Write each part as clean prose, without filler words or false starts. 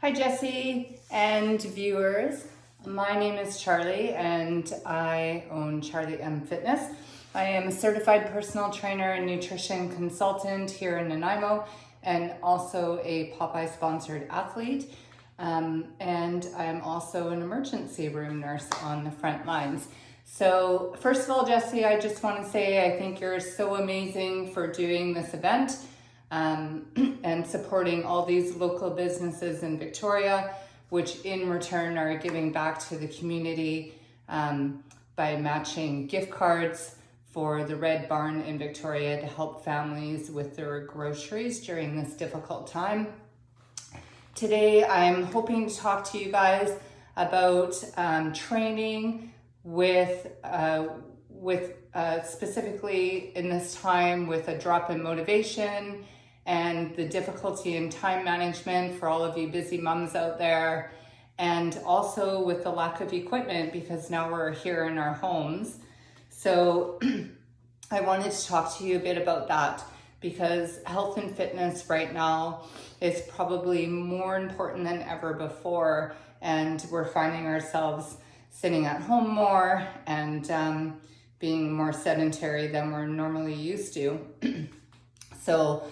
Hi Jesse and viewers. My name is Charlie and I own Charlie M Fitness. I am a certified personal trainer and nutrition consultant here in Nanaimo and also a Popeye sponsored athlete. And I'm also an emergency room nurse on the front lines. So first of all, Jesse, I just want to say I think you're so amazing for doing this event. And supporting all these local businesses in Victoria, which in return are giving back to the community by matching gift cards for the Red Barn in Victoria to help families with their groceries during this difficult time. Today, I'm hoping to talk to you guys about training with specifically in this time with a drop in motivation and the difficulty in time management for all of you busy moms out there, and also with the lack of equipment because now we're here in our homes. So I wanted to talk to you a bit about that because health and fitness right now is probably more important than ever before, and we're finding ourselves sitting at home more and being more sedentary than we're normally used to. So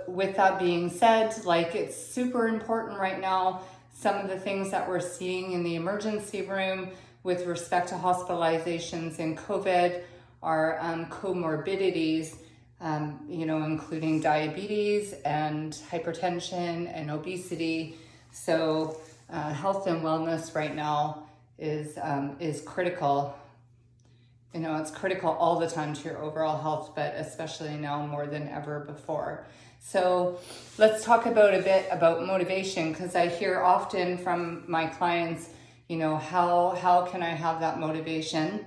with that being said, it's super important right now, some of the things that we're seeing in the emergency room with respect to hospitalizations in COVID are comorbidities, including diabetes and hypertension and obesity. So health and wellness right now is critical. It's critical all the time to your overall health, but especially now more than ever before. So let's talk about a bit about motivation, because I hear often from my clients, how can I have that motivation?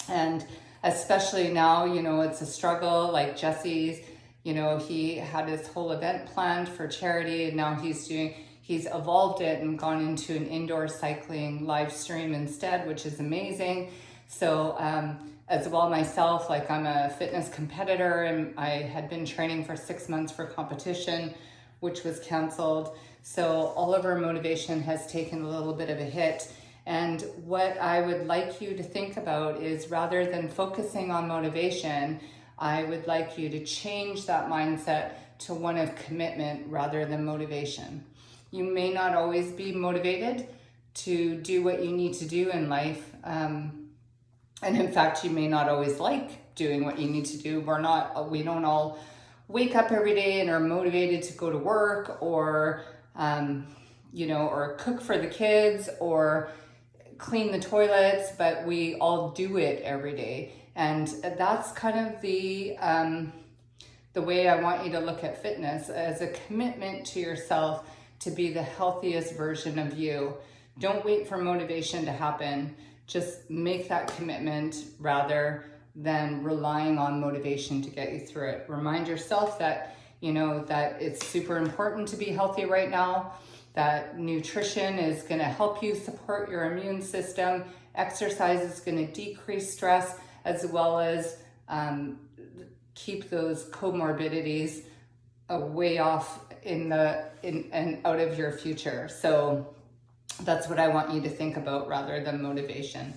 And especially now, it's a struggle. Like Jesse's, he had his whole event planned for charity, and now he's evolved it and gone into an indoor cycling live stream instead, which is amazing. So as well myself, I'm a fitness competitor and I had been training for 6 months for competition, which was canceled. So all of our motivation has taken a little bit of a hit. And what I would like you to think about is, rather than focusing on motivation, I would like you to change that mindset to one of commitment rather than motivation. You may not always be motivated to do what you need to do in life. And in fact, you may not always like doing what you need to do. We don't all wake up every day and are motivated to go to work or cook for the kids or clean the toilets, but we all do it every day. And that's kind of the way I want you to look at fitness, as a commitment to yourself to be the healthiest version of you. Don't wait for motivation to happen. Just make that commitment rather than relying on motivation to get you through it. Remind yourself that, that it's super important to be healthy right now, that nutrition is going to help you support your immune system. Exercise is going to decrease stress, as well as keep those comorbidities way off and out of your future. So that's what I want you to think about rather than motivation.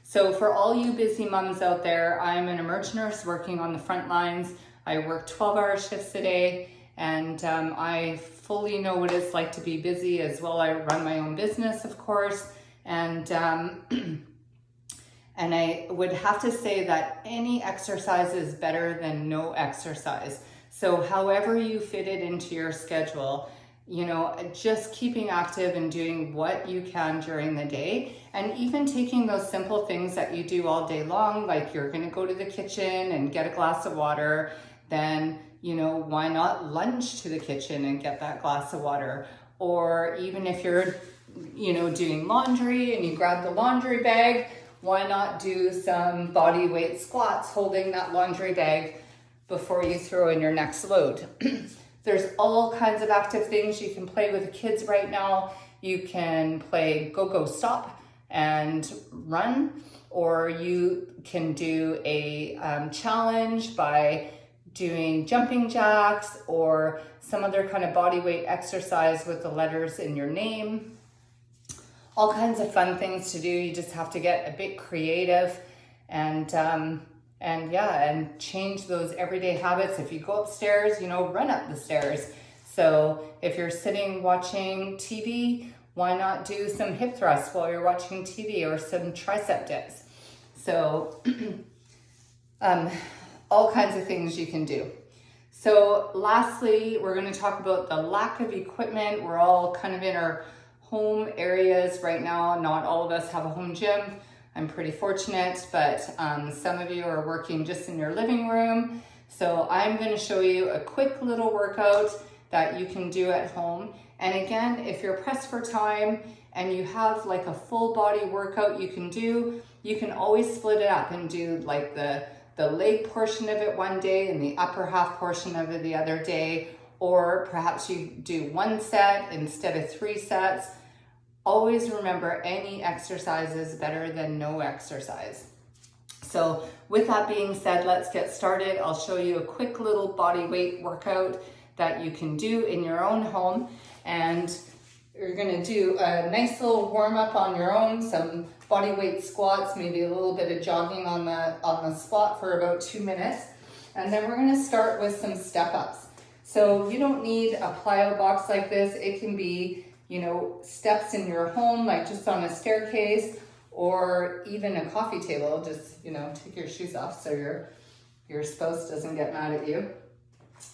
So for all you busy moms out there, I'm an emerg nurse working on the front lines. I work 12-hour shifts a day, and I fully know what it's like to be busy as well. I run my own business, of course, and I would have to say that any exercise is better than no exercise. So however you fit it into your schedule, just keeping active and doing what you can during the day, and even taking those simple things that you do all day long, like you're going to go to the kitchen and get a glass of water, then, why not lunge to the kitchen and get that glass of water? Or even if you're, doing laundry and you grab the laundry bag, why not do some body weight squats holding that laundry bag before you throw in your next load? There's all kinds of active things you can play with the kids right now. You can play go-go stop and run, or you can do a challenge by doing jumping jacks or some other kind of body weight exercise with the letters in your name. All kinds of fun things to do. You just have to get a bit creative and change those everyday habits. If you go upstairs, run up the stairs. So if you're sitting watching TV, why not do some hip thrusts while you're watching TV, or some tricep dips? So all kinds of things you can do. So lastly, we're going to talk about the lack of equipment. We're all kind of in our home areas right now. Not all of us have a home gym. I'm pretty fortunate, but some of you are working just in your living room. So I'm going to show you a quick little workout that you can do at home. And again, if you're pressed for time and you have like a full body workout you can do, you can always split it up and do like the leg portion of it one day and the upper half portion of it the other day, or perhaps you do one set instead of 3 sets. Always remember, any exercise is better than no exercise. So with that being said, let's get started. I'll show you a quick little body weight workout that you can do in your own home. And you're gonna do a nice little warm up on your own, some body weight squats, maybe a little bit of jogging on the spot for about 2 minutes. And then we're gonna start with some step ups. So you don't need a plyo box like this. It can be, steps in your home, like just on a staircase, or even a coffee table. Just, take your shoes off so your spouse doesn't get mad at you.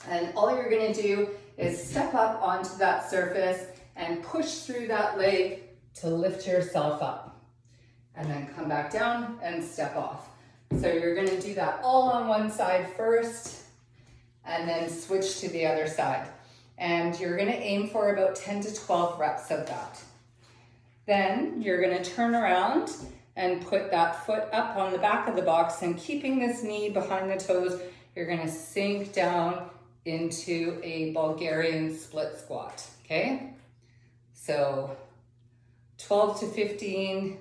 And all you're gonna do is step up onto that surface and push through that leg to lift yourself up. And then come back down and step off. So you're gonna do that all on one side first, and then switch to the other side. And you're gonna aim for about 10 to 12 reps of that. Then you're gonna turn around and put that foot up on the back of the box, and keeping this knee behind the toes, you're gonna sink down into a Bulgarian split squat, okay? So 12 to 15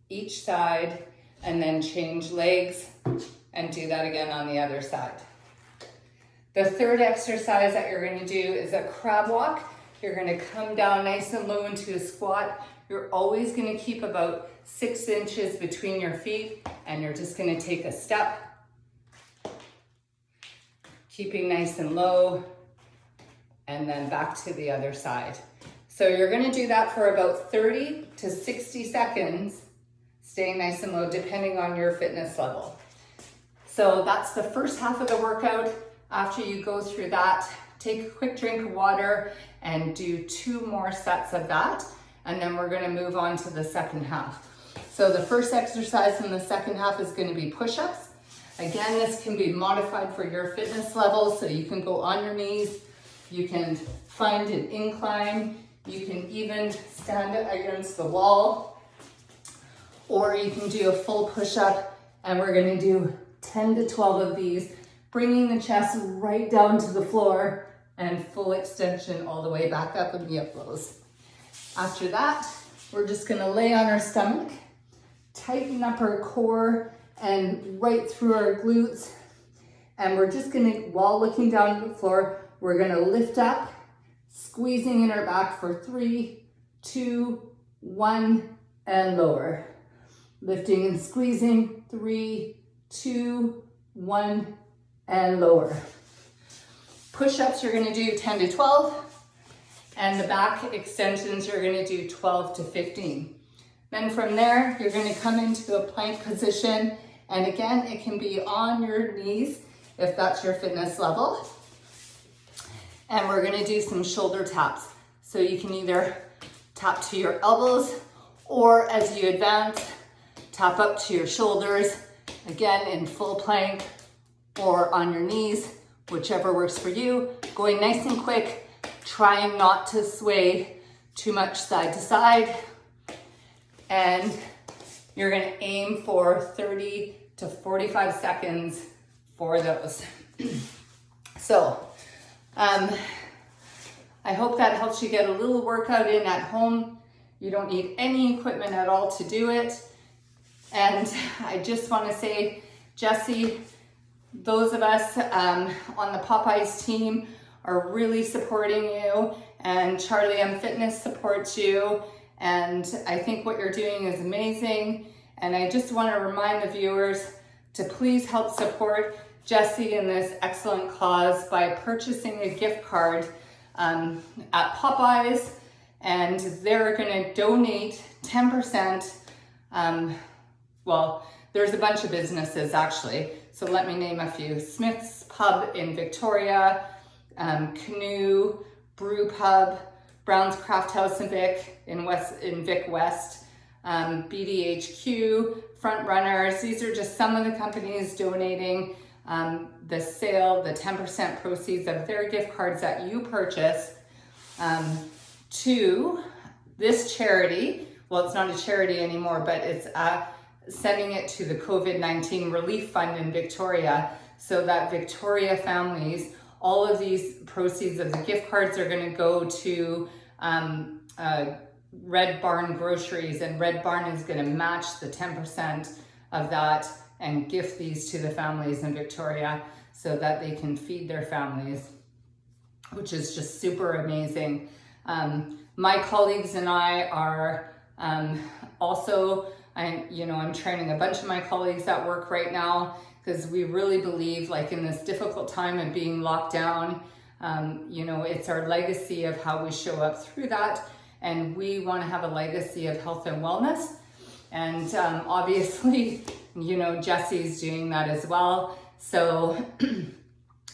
each side, and then change legs and do that again on the other side. The third exercise that you're gonna do is a crab walk. You're gonna come down nice and low into a squat. You're always gonna keep about 6 inches between your feet, and you're just gonna take a step, keeping nice and low, and then back to the other side. So you're gonna do that for about 30 to 60 seconds, staying nice and low, depending on your fitness level. So that's the first half of the workout. After you go through that, take a quick drink of water and do 2 more sets of that. And then we're gonna move on to the second half. So the first exercise in the second half is gonna be push-ups. Again, this can be modified for your fitness level, so you can go on your knees, you can find an incline, you can even stand against the wall, or you can do a full push-up, and we're gonna do 10 to 12 of these, bringing the chest right down to the floor and full extension all the way back up in the uploads. After that, we're just gonna lay on our stomach, tighten up our core and right through our glutes. And we're just gonna, while looking down to the floor, we're gonna lift up, squeezing in our back for 3, 2, 1, and lower. Lifting and squeezing, 3, 2, 1, and lower. Push-ups, you're gonna do 10 to 12, and the back extensions, you're gonna do 12 to 15. Then from there, you're gonna come into a plank position, and again, it can be on your knees if that's your fitness level. And we're gonna do some shoulder taps. So you can either tap to your elbows, or as you advance, tap up to your shoulders, again in full plank, or on your knees, whichever works for you. Going nice and quick, trying not to sway too much side to side. And you're gonna aim for 30 to 45 seconds for those. So, I hope that helps you get a little workout in at home. You don't need any equipment at all to do it. And I just wanna say, Jessie, those of us on the Popeyes team are really supporting you, and Charlie M Fitness supports you, and I think what you're doing is amazing. And I just want to remind the viewers to please help support Jessie in this excellent cause by purchasing a gift card at Popeyes, and they're going to donate 10%. Well, there's a bunch of businesses actually, so let me name a few. Smith's Pub in Victoria, Canoe Brew Pub, Brown's Craft House in Vic West, BDHQ, Front Runners. These are just some of the companies donating the 10% proceeds of their gift cards that you purchase to this charity. Well, it's not a charity anymore, but it's sending it to the COVID-19 Relief Fund in Victoria, so that Victoria families, all of these proceeds of the gift cards are going to go to Red Barn Groceries, and Red Barn is going to match the 10% of that and gift these to the families in Victoria so that they can feed their families, which is just super amazing. My colleagues and I are also, I'm training a bunch of my colleagues at work right now, because we really believe, like, in this difficult time of being locked down, it's our legacy of how we show up through that, and we want to have a legacy of health and wellness. And obviously, Jessie's doing that as well. So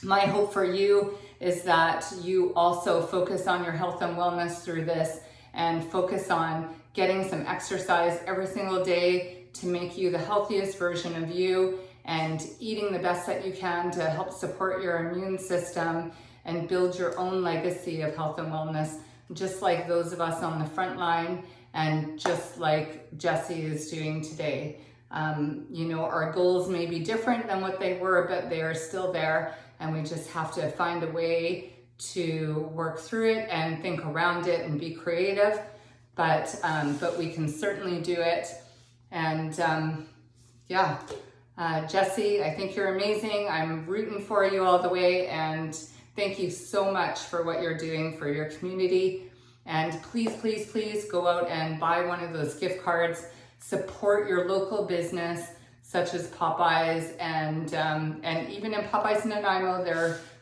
my hope for you is that you also focus on your health and wellness through this, and focus on getting some exercise every single day to make you the healthiest version of you, and eating the best that you can to help support your immune system and build your own legacy of health and wellness, just like those of us on the front line, and just like Jessie is doing today. Our goals may be different than what they were, but they are still there, and we just have to find a way to work through it and think around it and be creative. But we can certainly do it. And Jessie, I think you're amazing. I'm rooting for you all the way, and thank you so much for what you're doing for your community. And please, please, please go out and buy one of those gift cards. Support your local business, such as Popeyes, and even in Popeyes in Nanaimo,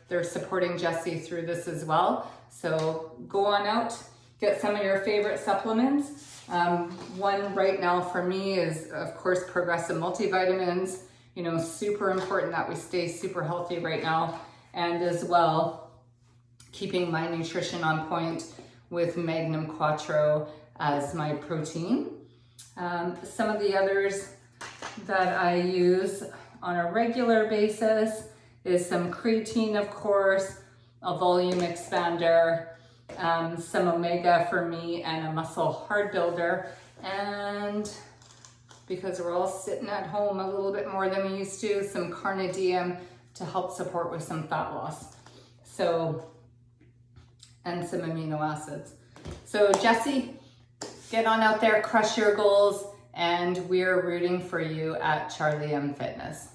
they're supporting Jessie through this as well. So go on out, get some of your favorite supplements. One right now for me is, of course, Progressive multivitamins. Super important that we stay super healthy right now. And as well, keeping my nutrition on point with Magnum Quattro as my protein. Some of the others that I use on a regular basis is some creatine, of course, a volume expander, some omega for me, and a muscle hard builder. And because we're all sitting at home a little bit more than we used to, some carnitine to help support with some fat loss. So, and some amino acids. So Jessie, get on out there, crush your goals, and we're rooting for you at Charlie M Fitness.